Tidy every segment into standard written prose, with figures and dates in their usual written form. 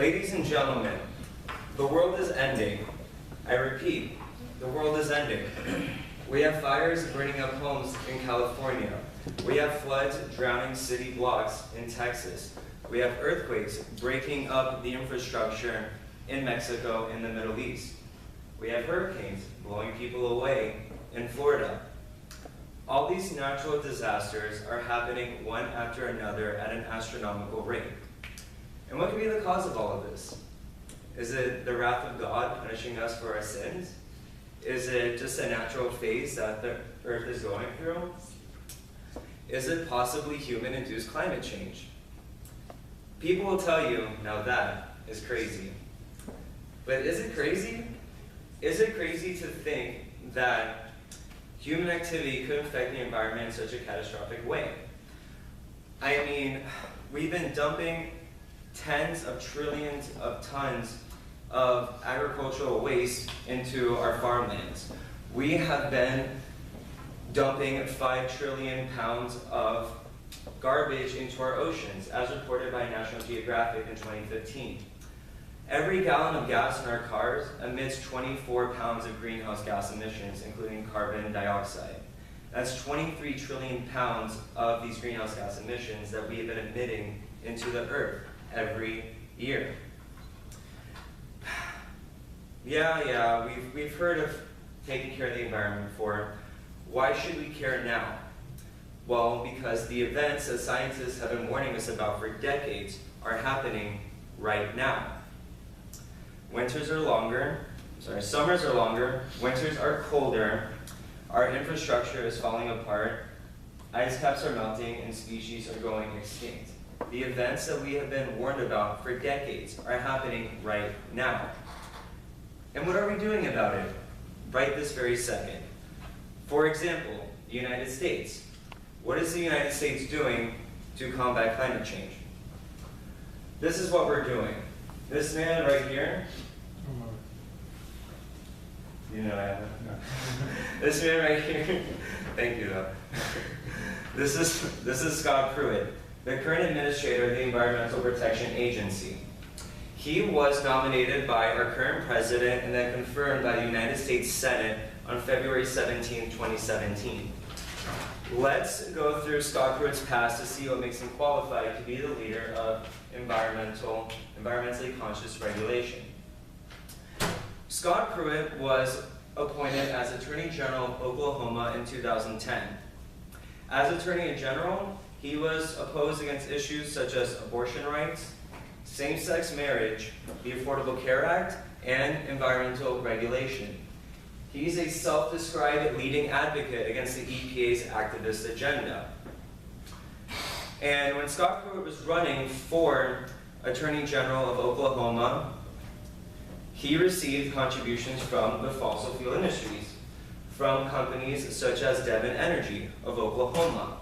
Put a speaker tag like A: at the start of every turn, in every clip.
A: Ladies and gentlemen, the world is ending. I repeat, the world is ending. We have fires burning up homes in California. We have floods drowning city blocks in Texas. We have earthquakes breaking up the infrastructure in Mexico and the Middle East. We have hurricanes blowing people away in Florida. All these natural disasters are happening one after another at an astronomical rate. And what could be the cause of all of this? Is it the wrath of God punishing us for our sins? Is it just a natural phase that the earth is going through? Is it possibly human-induced climate change? People will tell you, now that is crazy. But is it crazy? Is it crazy to think that human activity could affect the environment in such a catastrophic way? I mean, we've been dumping tens of trillions of tons of agricultural waste into our farmlands. We have been dumping 5 trillion pounds of garbage into our oceans, as reported by National Geographic in 2015. Every gallon of gas in our cars emits 24 pounds of greenhouse gas emissions, including carbon dioxide. That's 23 trillion pounds of these greenhouse gas emissions that we have been emitting into the earth every year. Yeah, we've heard of taking care of the environment before. Why should we care now? Well, because the events that scientists have been warning us about for decades are happening right now. Summers are longer, winters are colder, our infrastructure is falling apart, ice caps are melting, and species are going extinct. The events that we have been warned about for decades are happening right now. And what are we doing about it right this very second? For example, the United States. What is the United States doing to combat climate change? This is what we're doing. This man right here, you know I have it? No. This man right here, thank you though. This is Scott Pruitt, the current administrator of the Environmental Protection Agency. He was nominated by our current president and then confirmed by the United States Senate on February 17, 2017. Let's go through Scott Pruitt's past to see what makes him qualified to be the leader of environmentally conscious regulation. Scott Pruitt was appointed as Attorney General of Oklahoma in 2010. As Attorney General, he was opposed against issues such as abortion rights, same-sex marriage, the Affordable Care Act, and environmental regulation. He's a self-described leading advocate against the EPA's activist agenda. And when Scott Pruitt was running for Attorney General of Oklahoma, he received contributions from the fossil fuel industries, from companies such as Devon Energy of Oklahoma.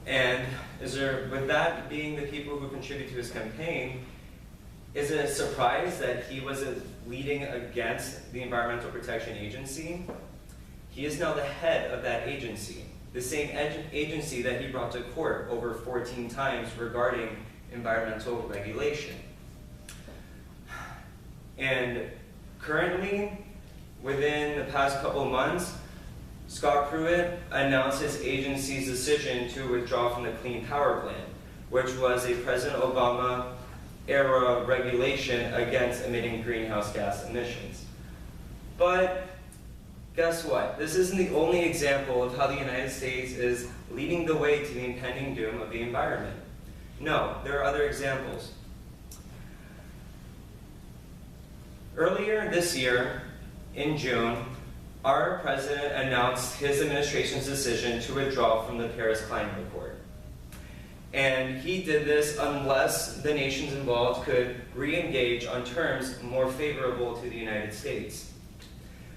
A: And with that being the people who contribute to his campaign, is it a surprise that he was leading against the Environmental Protection Agency? He is now the head of that agency, the same agency that he brought to court over 14 times regarding environmental regulation. And currently, within the past couple months, Scott Pruitt announced his agency's decision to withdraw from the Clean Power Plan, which was a President Obama era regulation against emitting greenhouse gas emissions. But guess what? This isn't the only example of how the United States is leading the way to the impending doom of the environment. No, there are other examples. Earlier this year, in June, our president announced his administration's decision to withdraw from the Paris Climate Accord. And he did this unless the nations involved could re-engage on terms more favorable to the United States.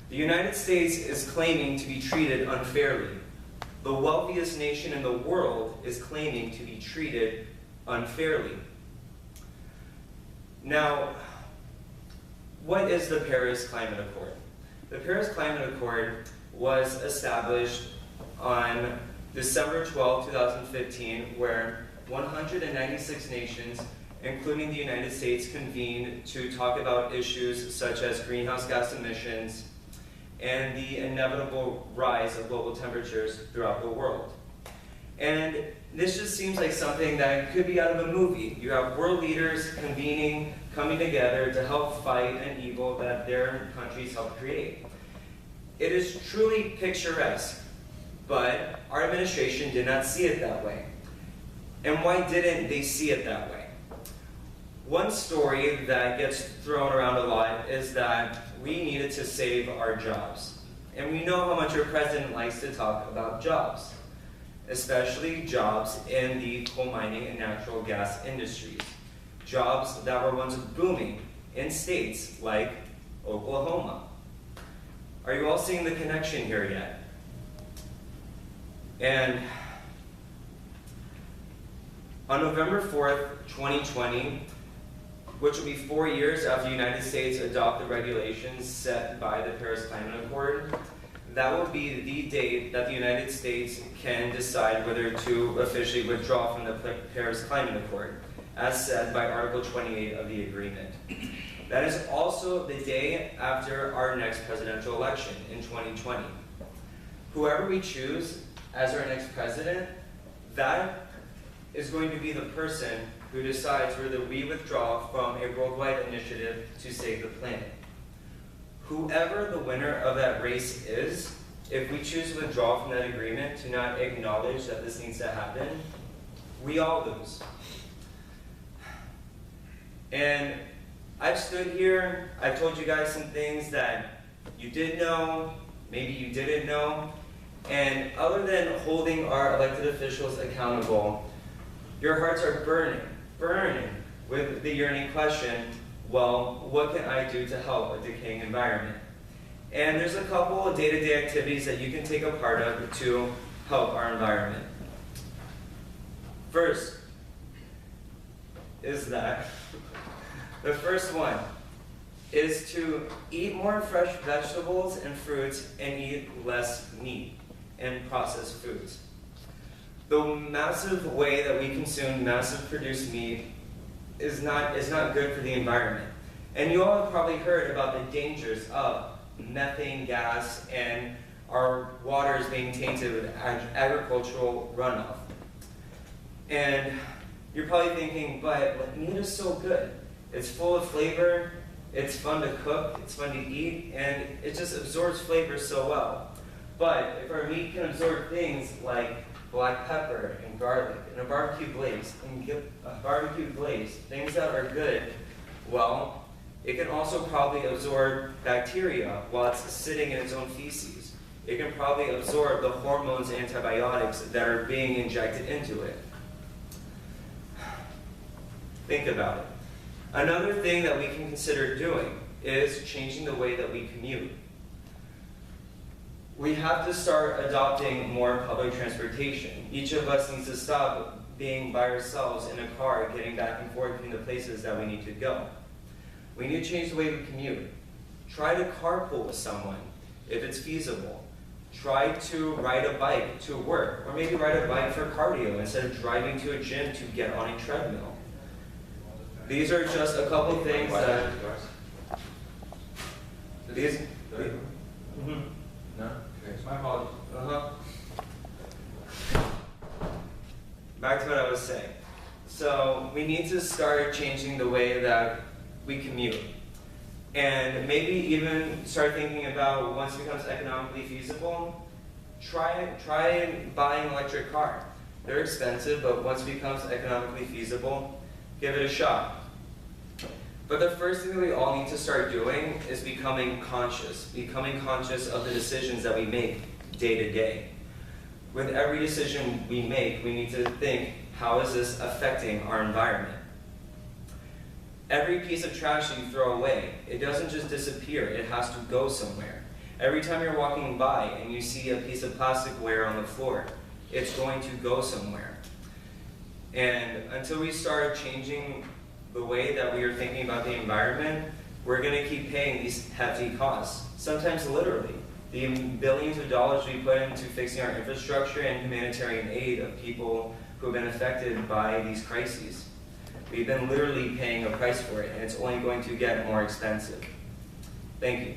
A: The United States is claiming to be treated unfairly. The wealthiest nation in the world is claiming to be treated unfairly. Now, what is the Paris Climate Accord? The Paris Climate Accord was established on December 12, 2015, where 196 nations including the United States, convened to talk about issues such as greenhouse gas emissions and the inevitable rise of global temperatures throughout the world. And this just seems like something that could be out of a movie. You have world leaders convening, coming together to help fight an evil that their countries helped create. It is truly picturesque, but our administration did not see it that way. And why didn't they see it that way? One story that gets thrown around a lot is that we needed to save our jobs. And we know how much our president likes to talk about jobs, especially jobs in the coal mining and natural gas industries. Jobs that were once booming in states like Oklahoma. Are you all seeing the connection here yet? And on November 4th, 2020, which will be 4 years after the United States adopted regulations set by the Paris Climate Accord, that will be the date that the United States can decide whether to officially withdraw from the Paris Climate Accord, as said by Article 28 of the agreement. That is also the day after our next presidential election in 2020. Whoever we choose as our next president, that is going to be the person who decides whether we withdraw from a worldwide initiative to save the planet. Whoever the winner of that race is, if we choose to withdraw from that agreement, to not acknowledge that this needs to happen, we all lose. And I've stood here, I've told you guys some things that you did know, maybe you didn't know, and other than holding our elected officials accountable, your hearts are burning with the yearning question, well, what can I do to help a decaying environment? And there's a couple of day-to-day activities that you can take a part of to help our environment. First is that, the first one is to eat more fresh vegetables and fruits and eat less meat and processed foods. The massive way that we consume massive produced meat is not good for the environment. And you all have probably heard about the dangers of methane gas and our waters being tainted with agricultural runoff. And you're probably thinking, but meat is so good. It's full of flavor, it's fun to cook, it's fun to eat, and it just absorbs flavor so well. But if our meat can absorb things like black pepper and garlic and a barbecue glaze, things that are good, well, it can also probably absorb bacteria while it's sitting in its own feces. It can probably absorb the hormones and antibiotics that are being injected into it. Think about it. Another thing that we can consider doing is changing the way that we commute. We have to start adopting more public transportation. Each of us needs to stop being by ourselves in a car, getting back and forth between the places that we need to go. We need to change the way we commute. Try to carpool with someone, if it's feasible. Try to ride a bike to work, or maybe ride a bike for cardio instead of driving to a gym to get on a treadmill. These are just a couple things that...
B: No? Okay, my apologies.
A: Back to what I was saying. So we need to start changing the way that we commute. And maybe even start thinking about, once it becomes economically feasible, try buying an electric car. They're expensive, but once it becomes economically feasible, give it a shot. But the first thing that we all need to start doing is becoming conscious of the decisions that we make day to day. With every decision we make, we need to think, how is this affecting our environment? Every piece of trash that you throw away, it doesn't just disappear, it has to go somewhere. Every time you're walking by and you see a piece of plasticware on the floor, it's going to go somewhere. And until we start changing the way that we are thinking about the environment, we're going to keep paying these hefty costs, sometimes literally. The billions of dollars we put into fixing our infrastructure and humanitarian aid of people who have been affected by these crises. We've been literally paying a price for it, and it's only going to get more expensive. Thank you.